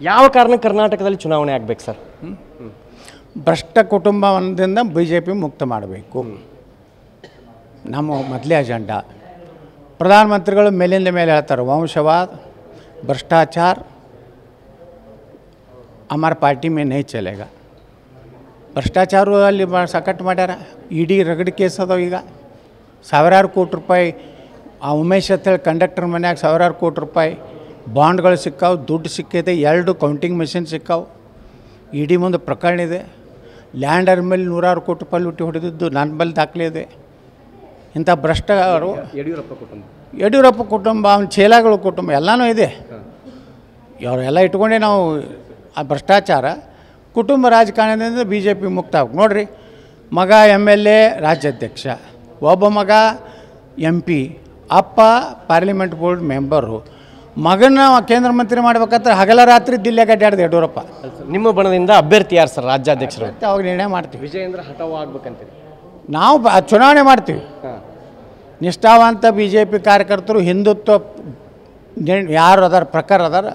ಯಾವ ಕಾರಣಕ್ಕೆ ಕರ್ನಾಟಕದಲ್ಲಿ ಚುನಾವಣೆ ಆಗಬೇಕು ಸರ್? ಭ್ರಷ್ಟ ಕುಟುಂಬದಿಂದ ಬಿ ಜೆ ಪಿ ಮುಕ್ತ ಮಾಡಬೇಕು, ನಮ್ಮ ಮೊದಲೇ ಅಜೆಂಡಾ. ಪ್ರಧಾನಮಂತ್ರಿಗಳು ಮೇಲಿಂದ ಮೇಲೆ ಹೇಳ್ತಾರೆ, ವಂಶವಾದ ಭ್ರಷ್ಟಾಚಾರ हमारे पार्टी में नहीं चलेगा. ಭ್ರಷ್ಟಾಚಾರ ಅಲ್ಲಿ ಸಕಟ್ ಮಾಡ್ಯಾರ. ಇಡೀ ರಗಡ್ ಕೇಸ್ ಅದಾವ. ಈಗ ಸಾವಿರಾರು ಕೋಟಿ ರೂಪಾಯಿ ಆ ಉಮೇಶ್ ಅಂತೇಳಿ ಕಂಡಕ್ಟರ್ ಮನ್ಯಾಗ ಸಾವಿರಾರು ಕೋಟಿ ರೂಪಾಯಿ ಬಾಂಡ್ಗಳು ಸಿಕ್ಕಾವು, ದುಡ್ಡು ಸಿಕ್ಕಿದೆ, 2 ಕೌಂಟಿಂಗ್ ಮಿಷಿನ್ ಸಿಕ್ಕಾವು. ಇಡೀ ಮುಂದೆ ಪ್ರಕರಣ ಇದೆ. ಲ್ಯಾಂಡರ್ ಮೇಲೆ 100 ಕೋಟಿ ರೂಪಾಯಿ ಲೂಟಿ ಹೊಡೆದಿದ್ದು ನನ್ನ ಬಲ್ಲಿ ದಾಖಲೆ ಇದೆ. ಇಂಥ ಭ್ರಷ್ಟರು ಯಡಿಯೂರಪ್ಪ ಕುಟುಂಬ, ಅವನ ಚೇಲಾಗಳ ಕುಟುಂಬ ಎಲ್ಲನೂ ಇದೆ. ಅವರೆಲ್ಲ ಇಟ್ಕೊಂಡೆ ನಾವು ಆ ಭ್ರಷ್ಟಾಚಾರ ಕುಟುಂಬ ರಾಜಕಾರಣದಿಂದ ಬಿ ಜೆ ಪಿ ಮುಕ್ತ ಆಗ್ಬೇಕು. ನೋಡಿರಿ, ಮಗ MLA ರಾಜ್ಯಾಧ್ಯಕ್ಷ, ಒಬ್ಬ ಮಗ MP, ಅಪ್ಪ ಪಾರ್ಲಿಮೆಂಟ್ ಬೋರ್ಡ್ ಮೆಂಬರು, ಮಗನ ಕೇಂದ್ರ ಮಂತ್ರಿ ಮಾಡ್ಬೇಕಂದ್ರೆ ಹಗಲ ರಾತ್ರಿ ದಿಲ್ಲಿಯಾಗ ಅಡ್ಡಾಡ್ದೆ ಯಡಿಯೂರಪ್ಪ. ನಿಮ್ಮ ಬಣದಿಂದ ಅಭ್ಯರ್ಥಿ ಯಾರು ಸರ್ ರಾಜ್ಯಾಧ್ಯಕ್ಷರು? ಅವಾಗ ನಿರ್ಣಯ ಮಾಡ್ತೀವಿ. ವಿಜಯೇಂದ್ರ ಹಠಾವ್ ಆಗ್ಬೇಕಂತೀರಿ? ನಾವು ಚುನಾವಣೆ ಮಾಡ್ತೀವಿ. ನಿಷ್ಠಾವಂತ ಬಿ ಜೆ ಪಿ ಕಾರ್ಯಕರ್ತರು, ಹಿಂದುತ್ವ ಯಾರು ಅದಾರ ಪ್ರಕಾರ ಅದಾರ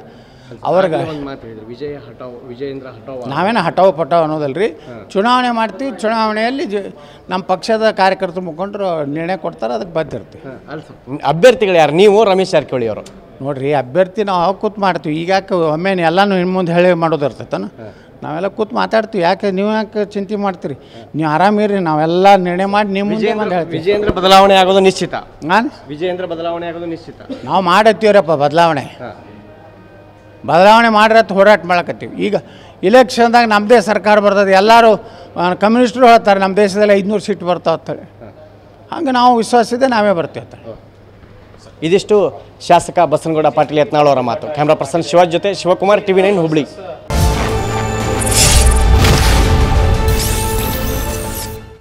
ಅವ್ರಿಗೆ ವಿಜಯೇಂದ್ರ ಹಠಾವ್ ನಾವೇನು ಹಠಾವ್ ಪಟಾವ್ ಅನ್ನೋದಲ್ಲ ರೀ. ಚುನಾವಣೆ ಮಾಡ್ತೀವಿ. ಚುನಾವಣೆಯಲ್ಲಿ ನಮ್ಮ ಪಕ್ಷದ ಕಾರ್ಯಕರ್ತರು ಮುಖಂಡರು ನಿರ್ಣಯ ಕೊಡ್ತಾರೆ, ಅದಕ್ಕೆ ಬದ್ದಿರ್ತೀವಿ. ಅಭ್ಯರ್ಥಿಗಳು ಯಾರು? ನೀವು ರಮೇಶ್ ಜಾರಕಿಹೊಳಿ ಅವರು? ನೋಡಿರಿ, ಅಭ್ಯರ್ಥಿ ನಾವು ಕೂತ್ ಮಾಡ್ತೀವಿ. ಈಗ ಯಾಕೆ ಒಮ್ಮೆ ಎಲ್ಲನೂ ಇನ್ನು ಮುಂದೆ ಹೇಳಿ ಮಾಡೋದು ಇರ್ತೈತನ, ನಾವೆಲ್ಲ ಕೂತ್ ಮಾತಾಡ್ತೀವಿ. ಯಾಕೆ ನೀವು ಯಾಕೆ ಚಿಂತೆ ಮಾಡ್ತೀರಿ? ನೀವು ಆರಾಮಿರಿ, ನಾವೆಲ್ಲ ನಿರ್ಣಯ ಮಾಡಿ ನಿಮ್ಮ ಮುಂದೆ ಹೇಳ್ತೀವಿ. ವಿಜಯೇಂದ್ರ ಬದಲಾವಣೆ ಆಗೋದು ನಿಶ್ಚಿತ? ನಾನು ವಿಜಯೇಂದ್ರ ಬದಲಾವಣೆ ಆಗೋದು ನಿಶ್ಚಿತ. ನಾವು ಮಾಡತ್ತೀವ್ರಪ್ಪ ಬದಲಾವಣೆ ಮಾಡಿರತ್ತು ಹೋರಾಟ ಮಾಡಕತ್ತೀವಿ. ಈಗ ಇಲೆಕ್ಷನ್ದಾಗ ನಮ್ಮದೇ ಸರ್ಕಾರ ಬರ್ತದೆ. ಎಲ್ಲರೂ ಕಮ್ಯುನಿಸ್ಟರು ಹೇಳ್ತಾರೆ ನಮ್ಮ ದೇಶದಲ್ಲಿ 500 ಸೀಟ್ ಬರ್ತಾವೆ ಅಂತೇಳಿ. ಹಂಗೆ ನಾವು ವಿಶ್ವಾಸ ಇದೆ, ನಾವೇ ಬರ್ತೀವಿ ಅಂತ. ಇದಿಷ್ಟು ಶಾಸಕ ಬಸನಗೌಡ ಪಾಟೀಲ್ ಯತ್ನಾಳ್ ಅವರ ಮಾತು. ಕ್ಯಾಮ್ರಾ ಪರ್ಸನ್ ಶಿವಾಜ್ ಜೊತೆ ಶಿವಕುಮಾರ್, TV9 ಹುಬ್ಳಿ.